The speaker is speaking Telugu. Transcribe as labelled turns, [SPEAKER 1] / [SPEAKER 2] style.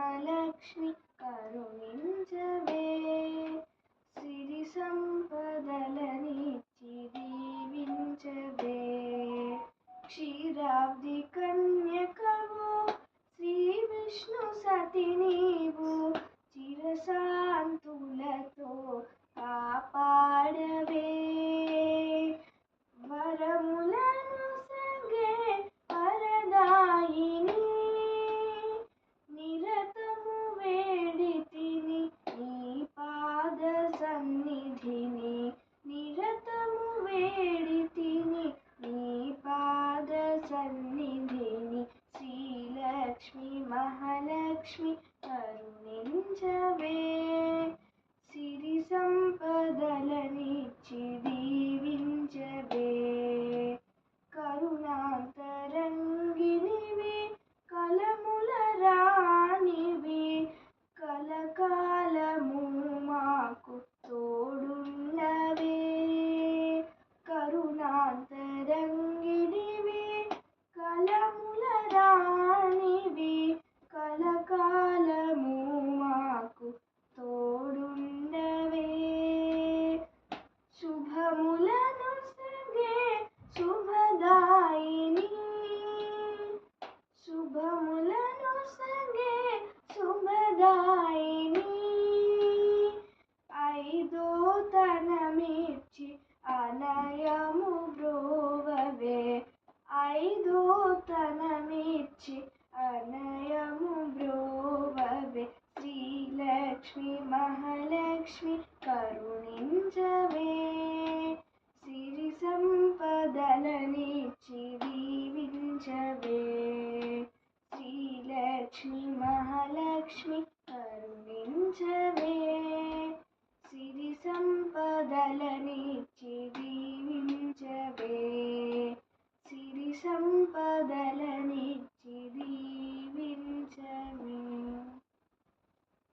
[SPEAKER 1] మహాలక్ష్మి కరుణించవే. సిరి సంపదలనిచ్చి దీవించవే. క్షీరాబ్ది కన్యకవు శ్రీ విష్ణు సతి నీవు, చిరశాంతులతో కాపాడవే. వరములను సంగే వరదాయిని, నిరతము వేడితిని నీ పాద సన్నిధిని. నిరతము వేడితిని నీ పాద సన్నిధిని. శ్రీలక్ష్మి మహాలక్ష్మి కరుణించవే. సిరి సంపదలనిచ్చి దీవించవే. కరుణాంతరంగినివి కలముల రాణివి, కలకాలము మాకు తోడుండవే. కరుణాంతరంగినివి కలముల రాణివి, కలకాలము మాకు తోడుండవే. శుభములను సంగే శుభదాయిని, శుభములను సంగే శుభదాయిని. ఐదో తనమిచ్చి అనయము బ్రోవవే. ఐదో తనమిచ్చి అనయము బ్రోవవే. శ్రీలక్ష్మి మహాలక్ష్మి కరుణించవే. సిరి సంపదలనిచ్చి దీవించవే. శ్రీలక్ష్మి మహాలక్ష్మి కరుణించవే. సిరి సంపదలనిచ్చి దీవించవే. సిరి సంపదల